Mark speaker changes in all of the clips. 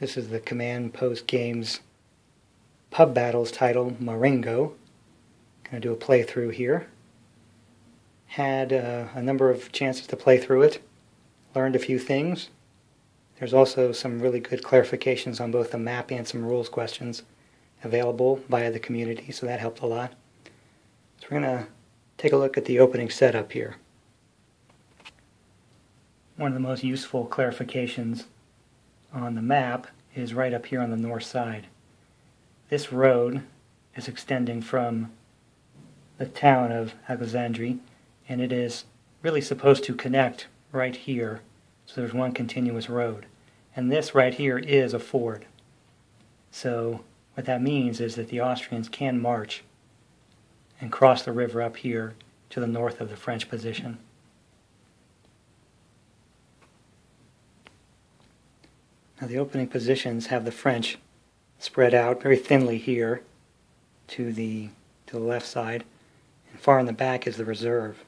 Speaker 1: This is the Command Post Games Pub Battles title, Marengo. Going to do a playthrough here. Had a number of chances to play through it. Learned a few things. There's also some really good clarifications on both the map and some rules questions available via the community, so that helped a lot. So we're going to take a look at the opening setup here. One of the most useful clarifications on the map is right up here on the north side. This road is extending from the town of Alexandrie, and it is really supposed to connect right here, so there's one continuous road. And this right here is a ford. So what that means is that the Austrians can march and cross the river up here to the north of the French position. Now the opening positions have the French spread out very thinly here to the left side, and far in the back is the reserve.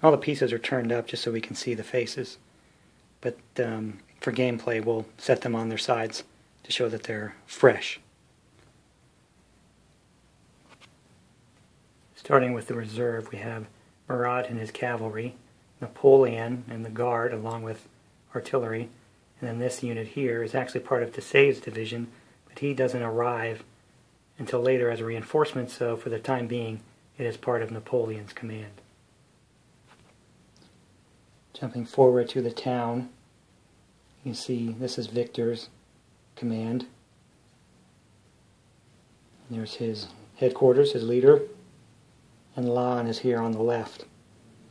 Speaker 1: All the pieces are turned up just so we can see the faces, but for gameplay we'll set them on their sides to show that they're fresh. Starting with the reserve, we have Murat and his cavalry, Napoleon and the guard along with artillery, and then this unit here is actually part of Desaix's division, but he doesn't arrive until later as a reinforcement, so for the time being it is part of Napoleon's command. Jumping forward to the town, you can see this is Victor's command. And there's his headquarters, his leader, and Lannes is here on the left.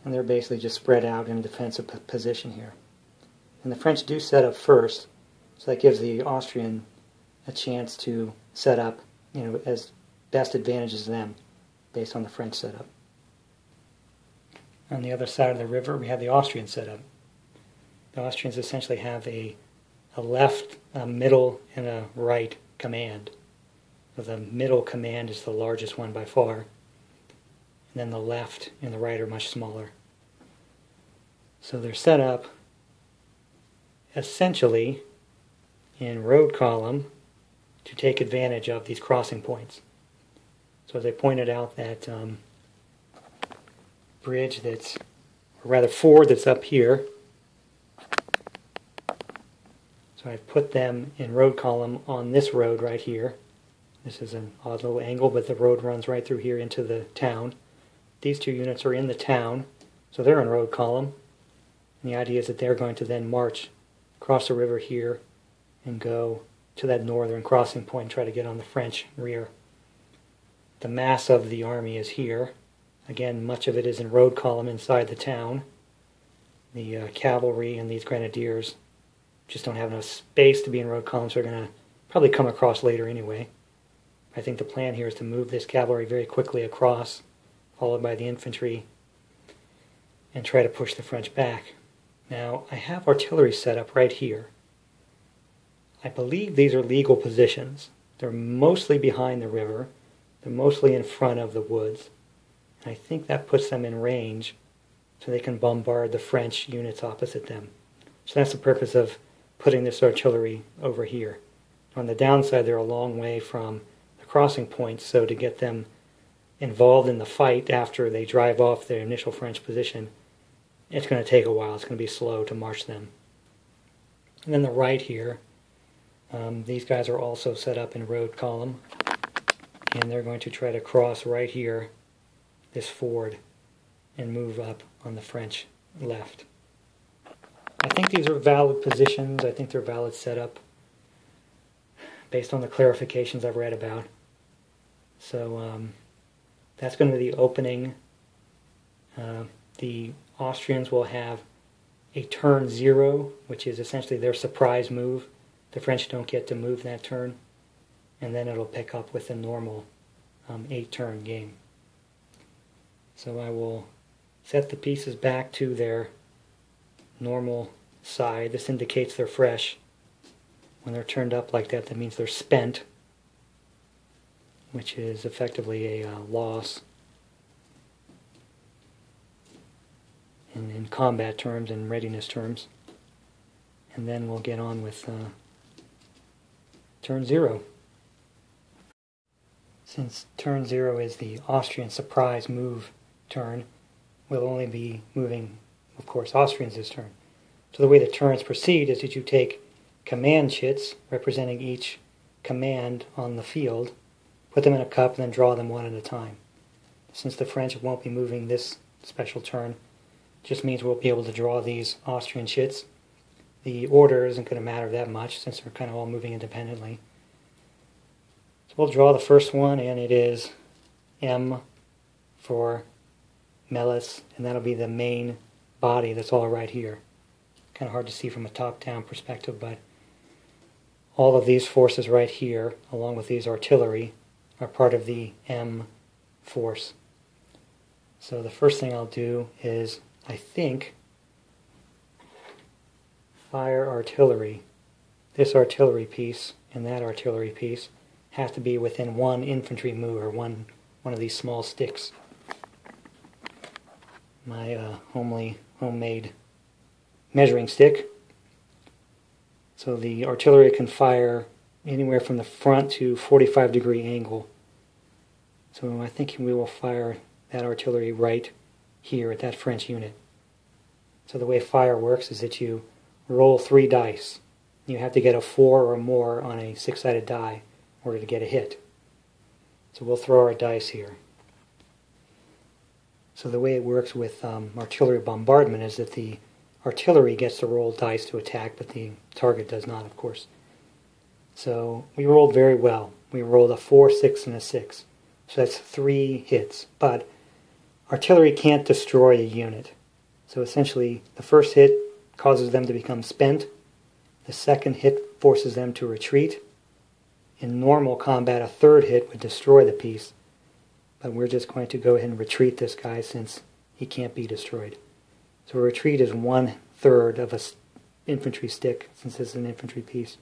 Speaker 1: And they're basically just spread out in a defensive position here. And the French do set up first, so that gives the Austrian a chance to set up, as best advantages them based on the French setup. On the other side of the river, we have the Austrian setup. The Austrians essentially have a left, a middle, and a right command. So the middle command is the largest one by far, and then the left and the right are much smaller. So they're set up essentially in road column to take advantage of these crossing points. So as I pointed out, that bridge that's, or rather ford that's up here, so I've put them in road column on this road right here. This is an odd little angle, but the road runs right through here into the town. These two units are in the town, so they're in road column. And the idea is that they're going to then march across the river here and go to that northern crossing point and try to get on the French rear. The mass of the army is here. Again, much of it is in road column inside the town. The cavalry and these grenadiers just don't have enough space to be in road column, so they're going to probably come across later anyway. I think the plan here is to move this cavalry very quickly across, followed by the infantry, and try to push the French back. Now, I have artillery set up right here. I believe these are legal positions. They're mostly behind the river. They're mostly in front of the woods. And I think that puts them in range so they can bombard the French units opposite them. So that's the purpose of putting this artillery over here. On the downside, they're a long way from the crossing points, so to get them involved in the fight after they drive off their initial French position, it's going to take a while. It's going to be slow to march them. And then the right here, these guys are also set up in road column, and they're going to try to cross right here, this ford, and move up on the French left. I think these are valid positions. I think they're valid setup based on the clarifications I've read about. So that's going to be the opening. The Austrians will have a turn 0, which is essentially their surprise move. The French don't get to move that turn, and then it'll pick up with a normal 8-turn game. So I will set the pieces back to their normal side. This indicates they're fresh. When they're turned up like that, that means they're spent, which is effectively a loss in combat terms and readiness terms. And then we'll get on with turn 0. Since turn 0 is the Austrian surprise move turn, we'll only be moving, of course, Austrians this turn. So the way the turns proceed is that you take command chits representing each command on the field, put them in a cup, and then draw them one at a time. Since the French won't be moving this special turn, just means we'll be able to draw these Austrian chits. The order isn't going to matter that much since they're kind of all moving independently. So we'll draw the first one, and it is M for Melis, and that'll be the main body that's all right here. Kind of hard to see from a top-down perspective, but all of these forces right here, along with these artillery, are part of the M force. So the first thing I'll do is, I think, fire artillery. This artillery piece and that artillery piece have to be within one infantry move, or one of these small sticks. My homemade measuring stick. So the artillery can fire anywhere from the front to 45-degree angle. So I think we will fire that artillery right here at that French unit. So the way fire works is that you roll 3 dice. You have to get a 4 or more on a 6-sided die in order to get a hit. So we'll throw our dice here. So the way it works with artillery bombardment is that the artillery gets to roll dice to attack, but the target does not, of course. So we rolled very well. We rolled a 4, 6, and a 6. So that's 3 hits. But artillery can't destroy a unit. So essentially, the first hit causes them to become spent. The second hit forces them to retreat. In normal combat, a third hit would destroy the piece. But we're just going to go ahead and retreat this guy since he can't be destroyed. So a retreat is 1/3 of an infantry stick, since it's an infantry piece.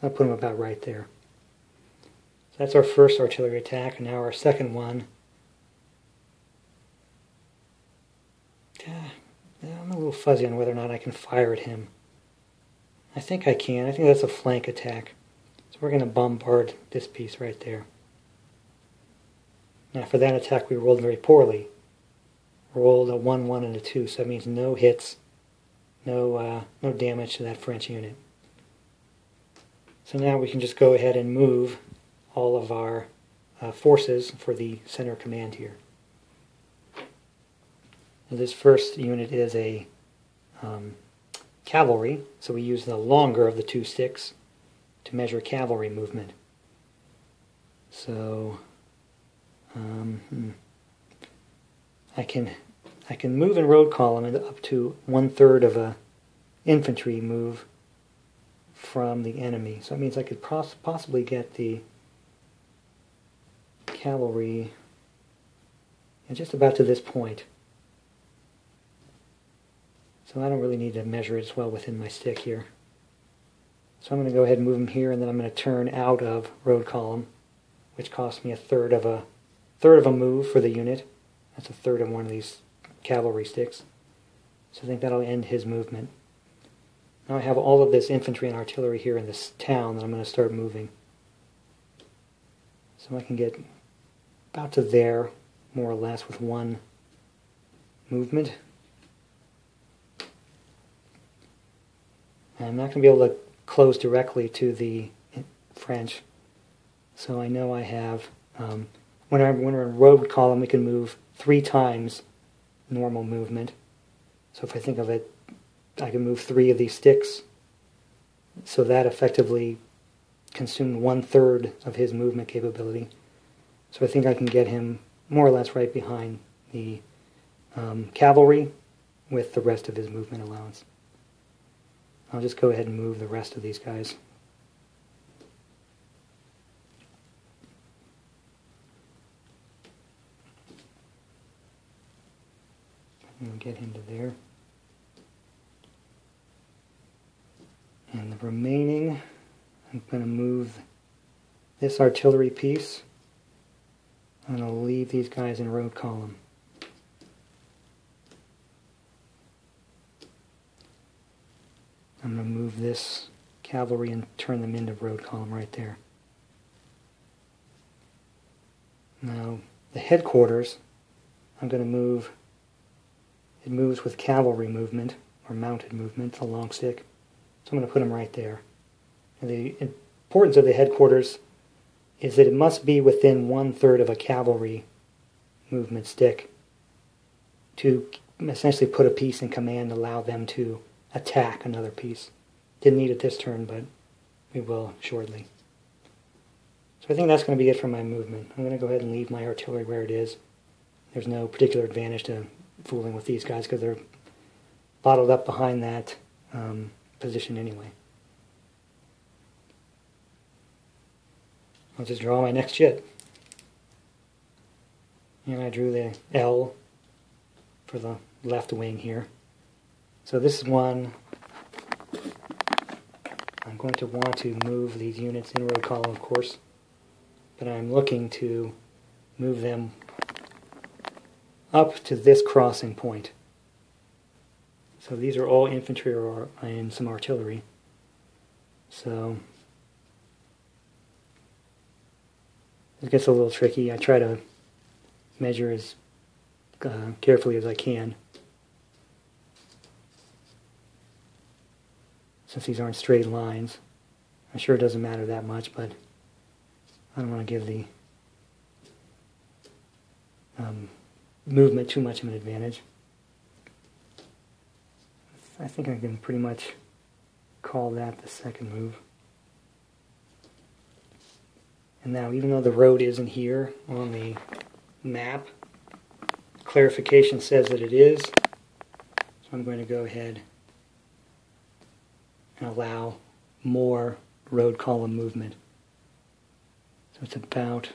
Speaker 1: I'll put him about right there. So that's our first artillery attack, and now our second one. I'm a little fuzzy on whether or not I can fire at him. I think I can. I think that's a flank attack. So we're going to bombard this piece right there. Now for that attack we rolled very poorly. Rolled a 1, 1, and a 2, so that means no hits, no damage to that French unit. So now we can just go ahead and move all of our forces for the center command here. Now this first unit is a cavalry, so we use the longer of the 2 sticks to measure cavalry movement. So I can move in road column up to 1/3 of a infantry move from the enemy. So that means I could possibly get the cavalry just about to this point. So I don't really need to measure it as well within my stick here. So I'm going to go ahead and move them here, and then I'm going to turn out of road column, which costs me a third of a move for the unit. That's a third of one of these cavalry sticks. So I think that'll end his movement. Now I have all of this infantry and artillery here in this town that I'm going to start moving. So I can get about to there, more or less, with one movement. And I'm not going to be able to close directly to the French. So I know I have, when we're in road column, we can move 3 times normal movement. So if I think of it, I can move 3 of these sticks. So that effectively consumed 1/3 of his movement capability. So I think I can get him more or less right behind the cavalry with the rest of his movement allowance. I'll just go ahead and move the rest of these guys. And get him to there. And the remaining, I'm going to move this artillery piece. I'm going to leave these guys in road column. I'm going to move this cavalry and turn them into road column right there. Now, the headquarters, I'm going to move, it moves with cavalry movement, or mounted movement, the long stick. So I'm going to put them right there. And the importance of the headquarters is that it must be within 1/3 of a cavalry movement stick to essentially put a piece in command and allow them to attack another piece. Didn't need it this turn, but we will shortly. So I think that's going to be it for my movement. I'm going to go ahead and leave my artillery where it is. There's no particular advantage to fooling with these guys because they're bottled up behind that position anyway. I'll just draw my next jet. And I drew the L for the left wing here. So this is one I'm going to want to move these units in road column, of course, but I'm looking to move them up to this crossing point. So these are all infantry and some artillery. So it gets a little tricky. I try to measure as carefully as I can, since these aren't straight lines. I'm sure it doesn't matter that much, but I don't want to give the movement too much of an advantage. I think I can pretty much call that the second move. And now, even though the road isn't here on the map, clarification says that it is. So I'm going to go ahead and allow more road column movement. So it's about,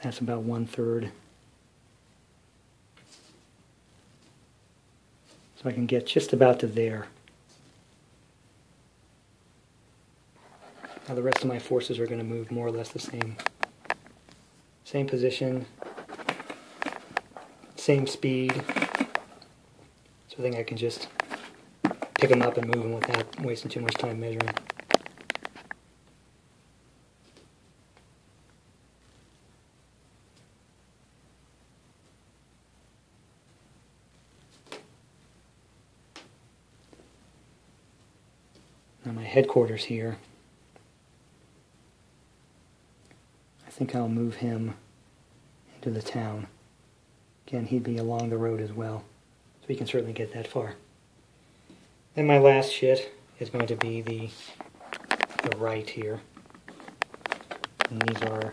Speaker 1: that's about 1/3. So I can get just about to there. Now the rest of my forces are going to move more or less the same position, same speed. So I think I can just pick them up and move them without wasting too much time measuring. Now my headquarters here, I think I'll move him into the town. Again, he'd be along the road as well, so we can certainly get that far. Then my last shit is going to be the right here. And these are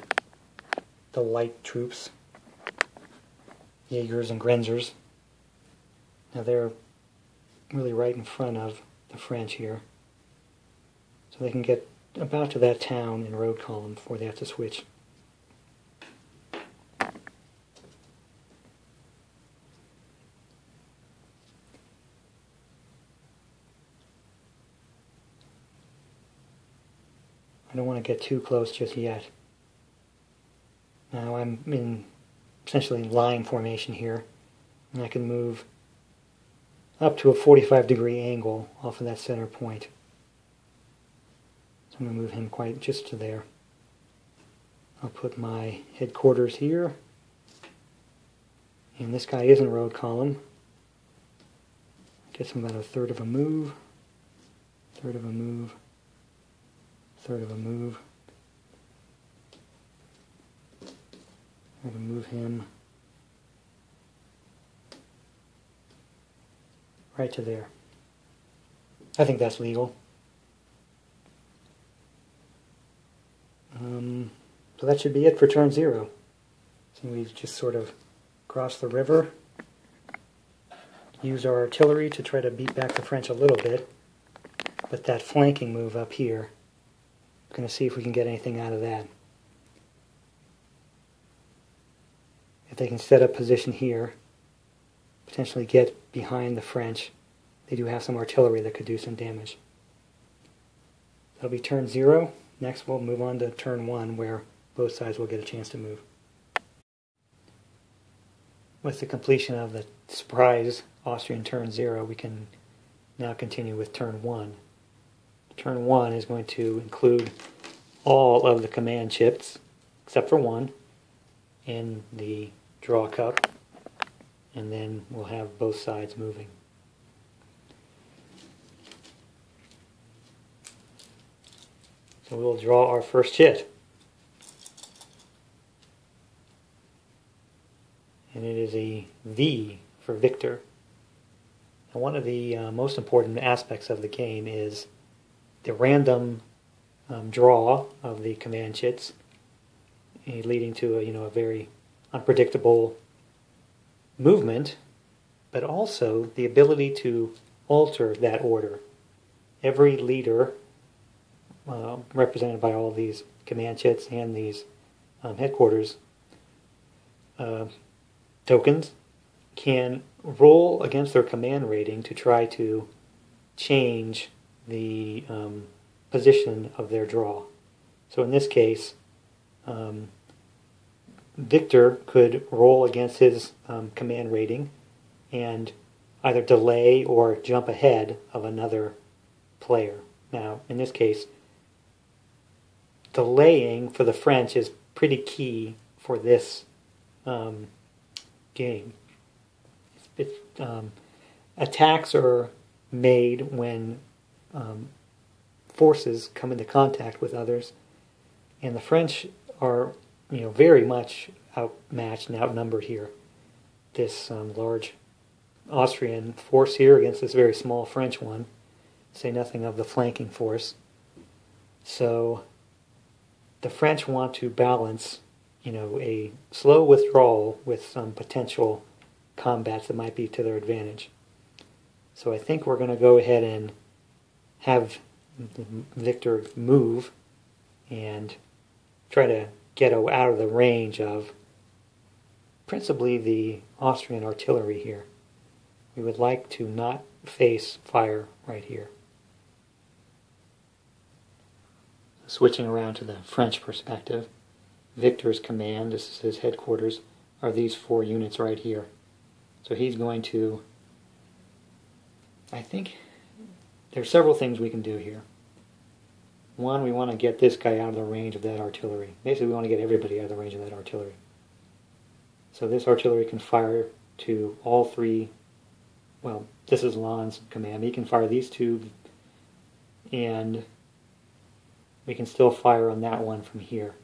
Speaker 1: the light troops, Jaegers and Grenzers. Now they're really right in front of the French here. So they can get about to that town in road column before they have to switch. I don't want to get too close just yet. Now I'm in essentially line formation here, and I can move up to a 45-degree angle off of that center point. So I'm going to move him quite just to there. I'll put my headquarters here, and this guy is in road column. Gets him about 1/3 of a move, 1/3 of a move, 1/3 of a move. I'm going to move him right to there. I think that's legal. So that should be it for turn 0. So we've just sort of crossed the river, used our artillery to try to beat back the French a little bit, but that flanking move up here, we're going to see if we can get anything out of that. If they can set up position here, potentially get behind the French, they do have some artillery that could do some damage. That'll be turn 0. Next we'll move on to turn 1, where both sides will get a chance to move. With the completion of the surprise Austrian turn 0, we can now continue with turn 1. Turn 1 is going to include all of the command chips, except for one, in the draw cup, and then we'll have both sides moving. So we'll draw our first chit. And it is a V for Victor. And one of the most important aspects of the game is the random draw of the command chits, leading to a very unpredictable movement, but also the ability to alter that order. Every leader, represented by all these command chits and these headquarters tokens, can roll against their command rating to try to change the position of their draw. So in this case, Victor could roll against his command rating and either delay or jump ahead of another player. Now, in this case, delaying for the French is pretty key for this game. Attacks are made when forces come into contact with others, and the French are very much outmatched and outnumbered here. This large Austrian force here against this very small French one, say nothing of the flanking force. So the French want to balance a slow withdrawal with some potential combats that might be to their advantage. So I think we're going to go ahead and have Victor move and try to get out of the range of principally the Austrian artillery here. We would like to not face fire right here. Switching around to the French perspective, Victor's command, this is his headquarters, are these 4 units right here. So he's going to, I think there's several things we can do here. One, we want to get this guy out of the range of that artillery. Basically, we want to get everybody out of the range of that artillery. So this artillery can fire to all 3, well, this is Lannes' command. He can fire these 2, and we can still fire on that one from here.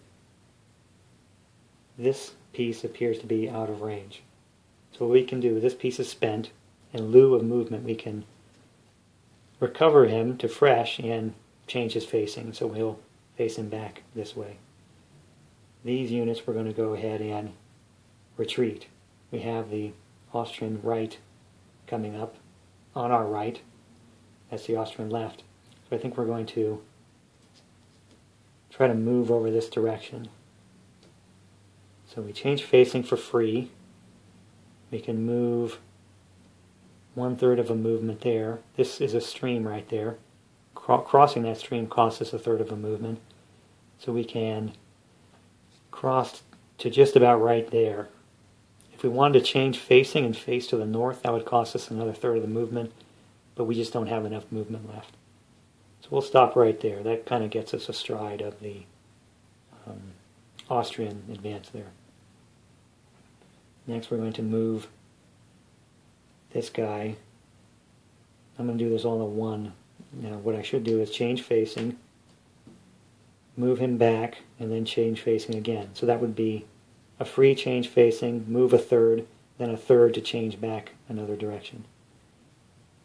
Speaker 1: This piece appears to be out of range. So what we can do, this piece is spent. In lieu of movement, we can recover him to fresh and change his facing, so we'll face him back this way. These units we're going to go ahead and retreat. We have the Austrian right coming up on our right. That's the Austrian left. So I think we're going to try to move over this direction. So we change facing for free. We can move 1/3 of a movement there. This is a stream right there. Crossing that stream costs us 1/3 of a movement. So we can cross to just about right there. If we wanted to change facing and face to the north, that would cost us another 1/3 of the movement, but we just don't have enough movement left. So we'll stop right there. That kind of gets us astride of the Austrian advance there. Next we're going to move this guy. I'm going to do this all in one. Now what I should do is change facing, move him back, and then change facing again. So that would be a free change facing, move 1/3, then 1/3 to change back another direction.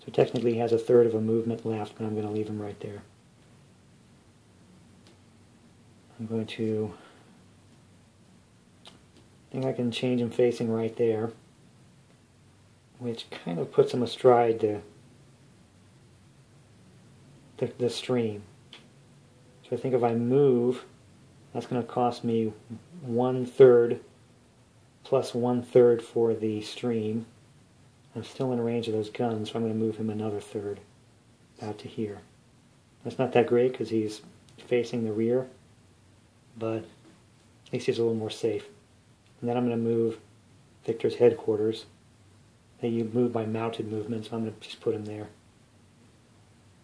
Speaker 1: So technically he has 1/3 of a movement left, but I'm going to leave him right there. I'm going to, I think I can change him facing right there, which kind of puts him astride the stream. So I think if I move, that's going to cost me 1/3 plus 1/3 for the stream. I'm still in range of those guns, so I'm going to move him another 1/3 out to here. That's not that great because he's facing the rear, but at least he's a little more safe. And then I'm going to move Victor's headquarters. They move by mounted movement, so I'm going to just put him there.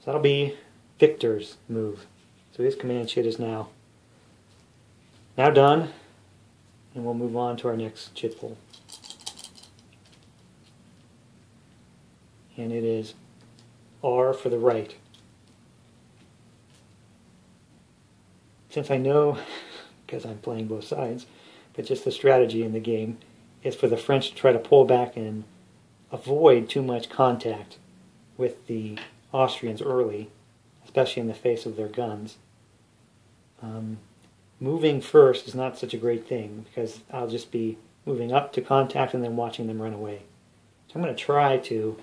Speaker 1: So that'll be Victor's move. So his command chit is now done, and we'll move on to our next chit pull. And it is R for the right. Since I know, because I'm playing both sides, but just the strategy in the game is for the French to try to pull back and avoid too much contact with the Austrians early, especially in the face of their guns. Moving first is not such a great thing because I'll just be moving up to contact and then watching them run away. So I'm going to try to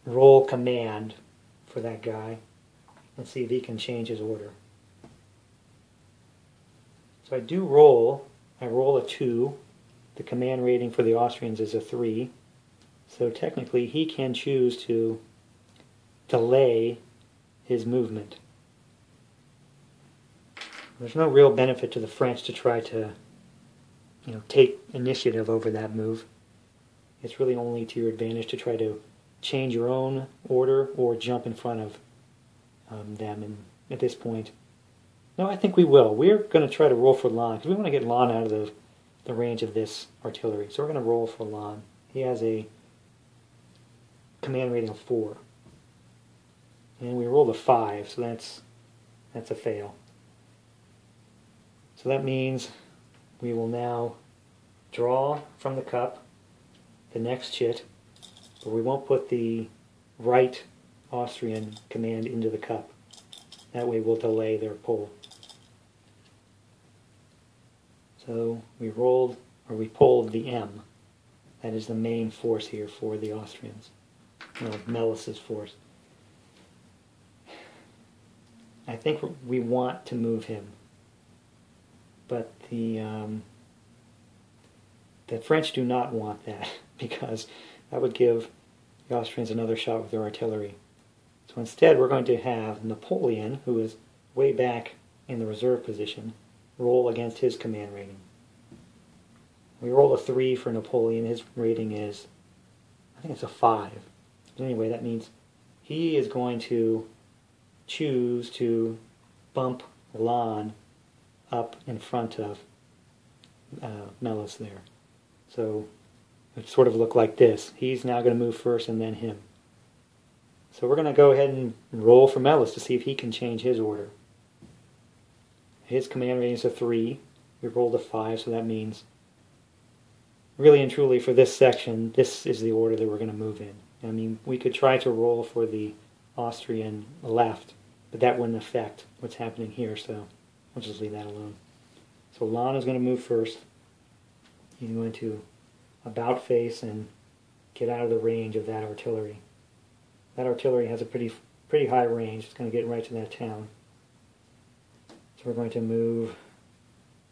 Speaker 1: roll command for that guy and see if he can change his order. So I do roll. I roll a 2. The command rating for the Austrians is a 3. So technically he can choose to delay his movement. There's no real benefit to the French to try to, take initiative over that move. It's really only to your advantage to try to change your own order or jump in front of them. And at this point, no, I think we will. We're going to try to roll for Lannes because we want to get Lannes out of the range of this artillery. So we're going to roll for Lannes. He has a command rating of 4. And we rolled a 5, so that's a fail. So that means we will now draw from the cup the next chit, but we won't put the right Austrian command into the cup. That way we'll delay their pull. So we pulled the M. That is the main force here for the Austrians. Melis's force. I think we want to move him. But the French do not want that because that would give the Austrians another shot with their artillery. So instead we're going to have Napoleon, who is way back in the reserve position, roll against his command rating. We roll a 3 for Napoleon. His rating is, I think it's a 5. But anyway, that means he is going to choose to bump Lannes up in front of Melis there. So it sort of look like this. He's now going to move first and then him. So we're going to go ahead and roll for Melis to see if he can change his order. His command rating is a 3. We rolled a 5, so that means really and truly for this section, this is the order that we're going to move in. I mean, we could try to roll for the Austrian left, but that wouldn't affect what's happening here, so I'll just leave that alone. So Lannes is going to move first. He's going to about face and get out of the range of that artillery. That artillery has a pretty high range. It's going to get right to that town. So we're going to move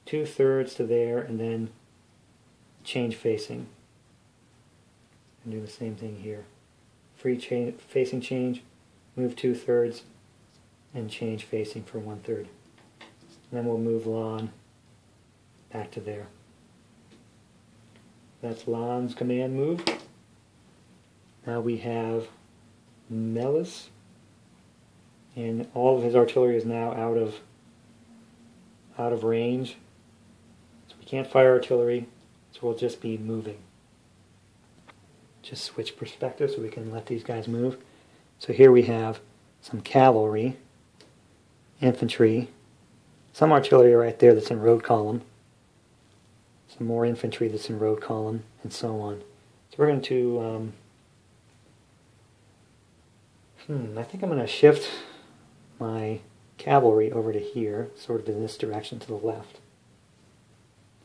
Speaker 1: 2/3 to there and then change facing. And do the same thing here. Facing change, move 2/3 and change facing for 1/3. Then we'll move Lannes back to there. That's Lannes' command move. Now we have Melis, and all of his artillery is now out of range. So we can't fire artillery, so we'll just be moving. Just switch perspective so we can let these guys move. So here we have some cavalry, infantry, some artillery right there that's in road column, some more infantry that's in road column, and so on. So we're going to, I think I'm going to shift my cavalry over to here, sort of in this direction to the left,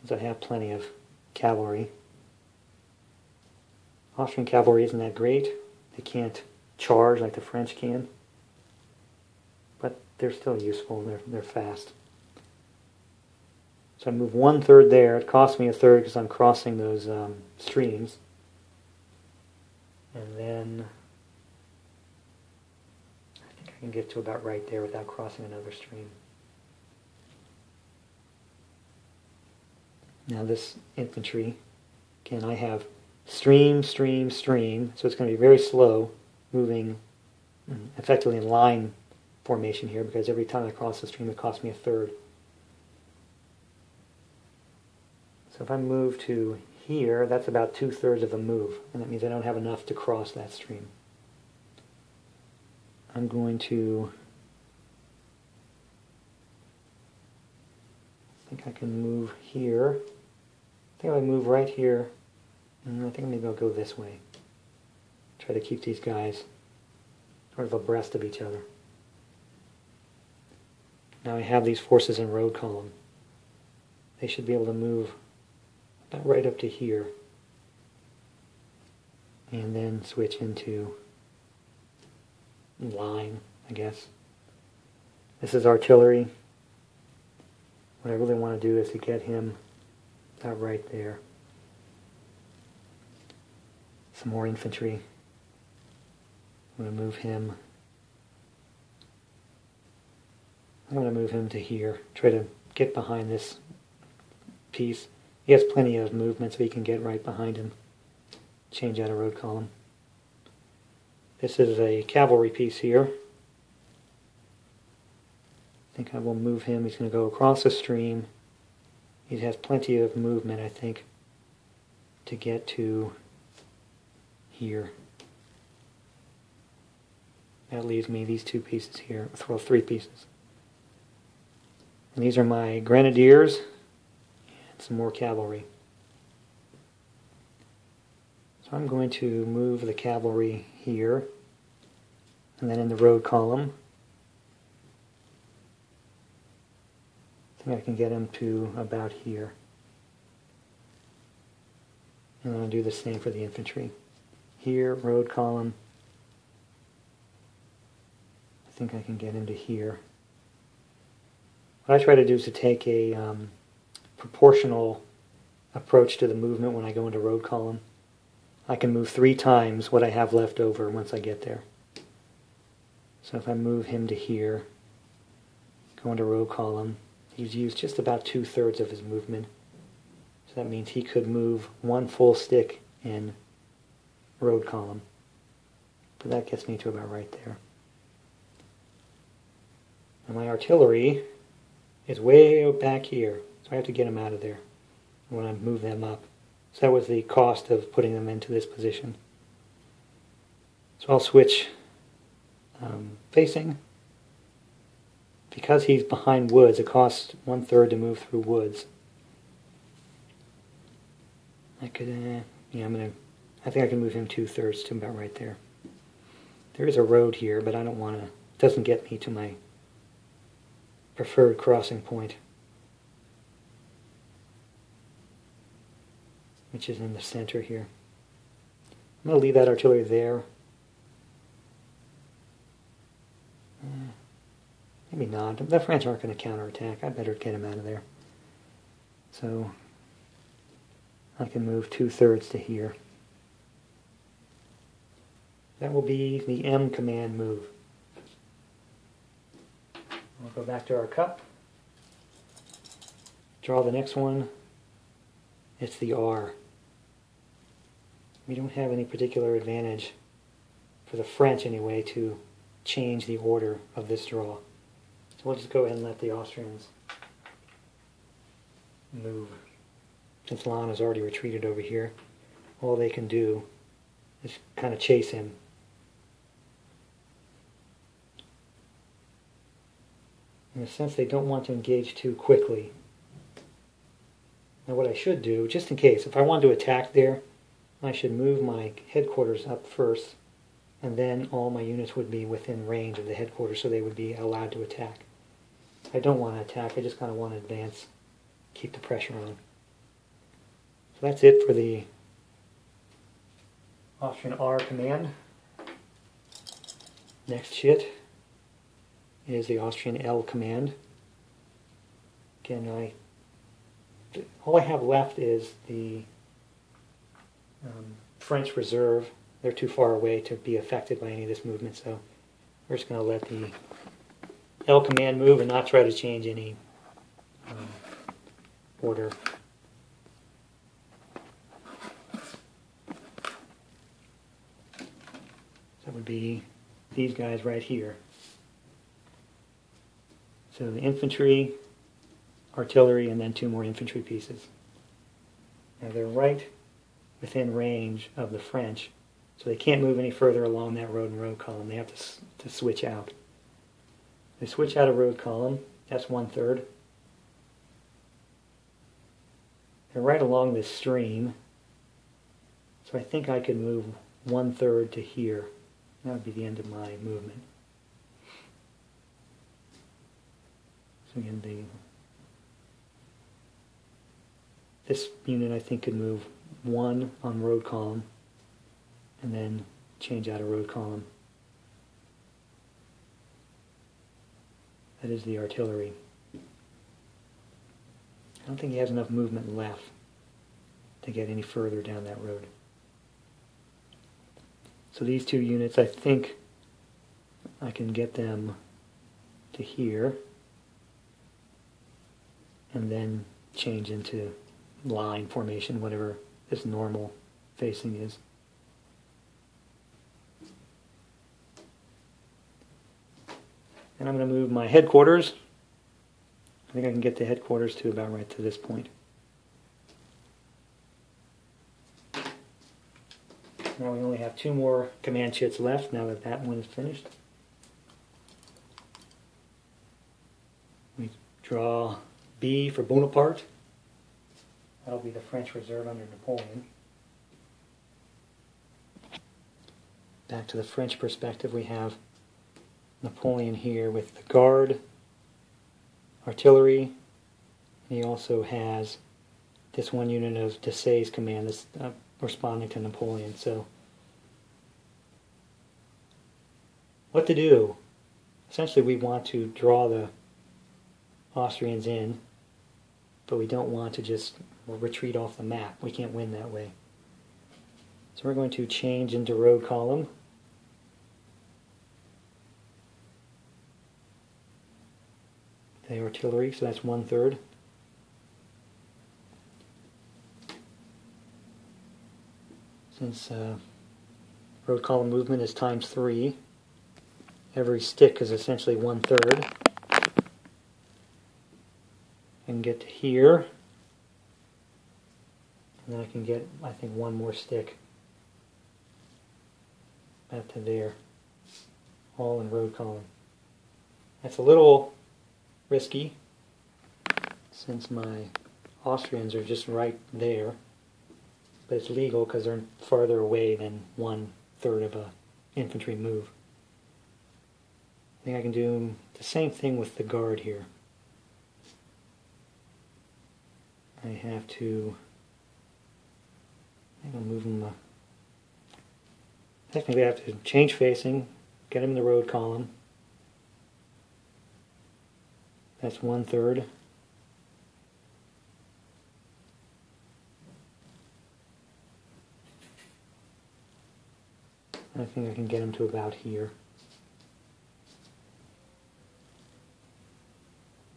Speaker 1: because I have plenty of cavalry. Austrian cavalry isn't that great. They can't charge like the French can, but they're still useful. They're fast. So I move 1/3 there. It costs me a 1/3 because I'm crossing those streams. And then I think I can get to about right there without crossing another stream. Now this infantry, again, I have stream, stream, stream, so it's going to be very slow moving effectively in line formation here, because every time I cross the stream it costs me a third. So if I move to here, that's about 2/3 of a move, and that means I don't have enough to cross that stream. I'm going to, I think I can move here. I think if I move right here, and I think maybe I'll go this way. Try to keep these guys sort of abreast of each other. Now I have these forces in road column. They should be able to move about right up to here, and then switch into line, I guess. This is artillery. What I really want to do is to get him about right there. Some more infantry. I'm going to move him. I'm going to move him to here. Try to get behind this piece. He has plenty of movement, so he can get right behind him. Change out a road column. This is a cavalry piece here. I think I will move him. He's going to go across the stream. He has plenty of movement, I think, to get to here. That leaves me these two pieces here. Well, three pieces. And these are my grenadiers and some more cavalry. So I'm going to move the cavalry here, and then in the road column, I think I can get him to about here. And I'm going to do the same for the infantry. Here, road column. I think I can get him to here. What I try to do is to take a proportional approach to the movement when I go into road column. I can move 3 times what I have left over once I get there. So if I move him to here, go into road column, he's used just about 2/3 of his movement. So that means he could move 1 full stick in road column. But that gets me to about right there. And my artillery is way back here, so I have to get them out of there when I move them up. So that was the cost of putting them into this position. So I'll switch facing. Because he's behind woods, it costs 1/3 to move through woods. I could, I think I can move him 2/3 to about right there. There is a road here, but I don't want to. It doesn't get me to my preferred crossing point, which is in the center here. I'm going to leave that artillery there. Maybe not. The French aren't going to counterattack. I better get them out of there. So I can move 2/3 to here. That will be the M command move. We'll go back to our cup. Draw the next one. It's the R. We don't have any particular advantage, for the French anyway, to change the order of this draw. So we'll just go ahead and let the Austrians move. Since Lannes has already retreated over here, all they can do is kind of chase him. In a sense, they don't want to engage too quickly. Now what I should do, just in case, if I want to attack there, I should move my headquarters up first, and then all my units would be within range of the headquarters, so they would be allowed to attack. I don't want to attack, I just kind of want to advance, keep the pressure on. So that's it for the Austrian R command. Next shit is the Austrian L command. Again, all I have left is the French reserve. They're too far away to be affected by any of this movement, so we're just going to let the L command move and not try to change any order. That would be these guys right here. So the infantry, artillery, and then 2 more infantry pieces. Now they're right within range of the French, so they can't move any further along that road and road column. They have to switch out. They switch out a road column. That's 1/3. They're right along this stream, so I think I could move 1/3 to here. That would be the end of my movement. So again, this unit I think could move 1 on road column and then change out a road column. That is the artillery. I don't think he has enough movement left to get any further down that road. So these 2 units, I think I can get them to here and then change into line formation, whatever this normal facing is. And I'm going to move my headquarters. I think I can get the headquarters to about right to this point. Now we only have 2 more command chits left now that that one is finished. We draw B for Bonaparte. That'll be the French reserve under Napoleon. Back to the French perspective, we have Napoleon here with the Guard, artillery. He also has this 1 unit of Desaix's command that's responding to Napoleon. So, what to do? Essentially, we want to draw the Austrians in, but we don't want to just retreat off the map. We can't win that way. So we're going to change into road column. The artillery, so that's 1/3. Since road column movement is times 3, every stick is essentially 1/3. I can get to here, and then I can get, I think, 1 more stick back to there, all in road column. That's a little risky, since my Austrians are just right there, but it's legal because they're farther away than 1/3 of a infantry move. I think I can do the same thing with the Guard here. I have to, I think I'll move them, technically I have to change facing, get them in the road column. That's 1/3. I think I can get them to about here.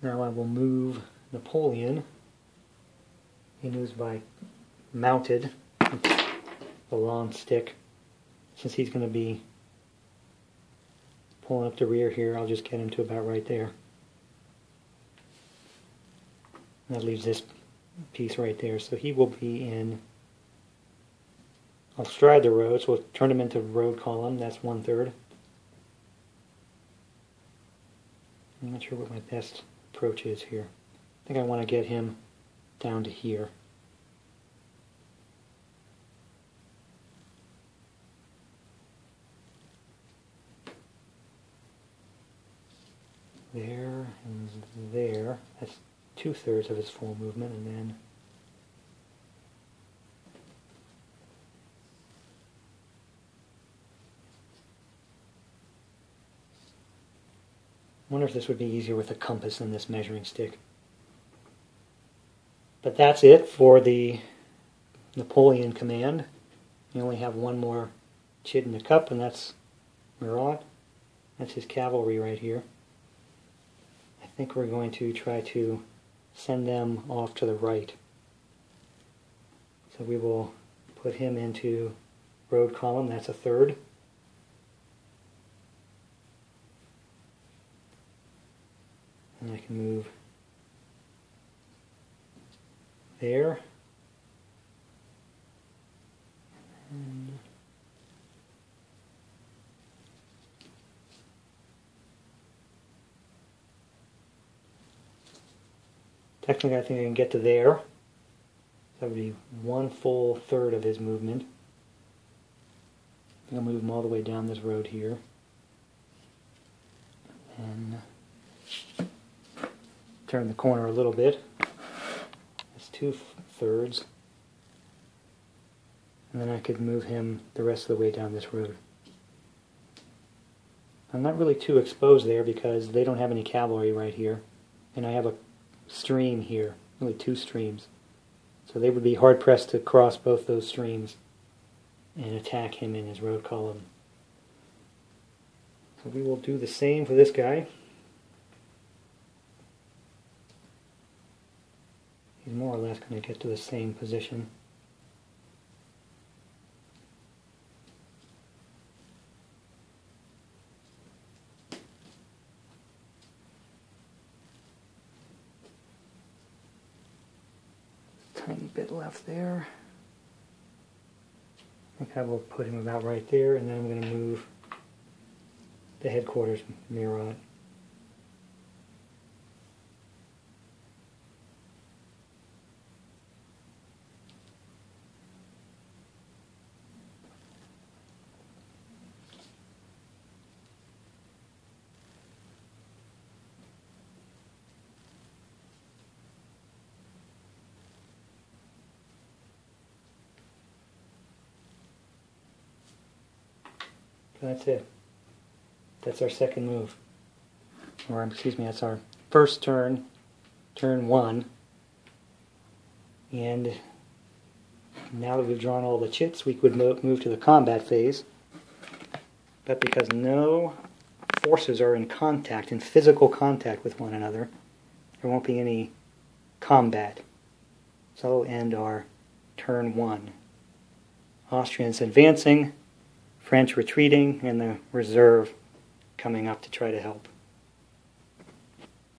Speaker 1: Now I will move Napoleon. He moves by mounted, the long stick. Since he's going to be pulling up the rear here, I'll just get him to about right there. That leaves this piece right there. So he will be in, I'll stride the road, so we'll turn him into road column. That's 1/3. I'm not sure what my best approach is here. I think I want to get him down to here. There and there. That's 2/3 of his full movement, and then I wonder if this would be easier with a compass than this measuring stick. But that's it for the Napoleon command. You only have 1 more chit in the cup, and that's Murat. That's his cavalry right here. I think we're going to try to send them off to the right. So we will put him into road column. That's 1/3. And I can move there. And technically I think I can get to there. That would be 1 full third of his movement. I'll move him all the way down this road here. And turn the corner a little bit. That's 2/3. And then I could move him the rest of the way down this road. I'm not really too exposed there because they don't have any cavalry right here. And I have a stream here, really 2 streams. So they would be hard pressed to cross both those streams and attack him in his road column. So we will do the same for this guy. He's more or less going to get to the same position. Tiny bit left there. I think I will put him about right there, and then I'm going to move the headquarters Murat. That's it. That's our second move. Or, excuse me, that's our first turn, turn 1. And now that we've drawn all the chits, we could move to the combat phase. But because no forces are in contact, in physical contact with one another, there won't be any combat. So that'll end our turn 1. Austrians advancing, French retreating, and the reserve coming up to try to help.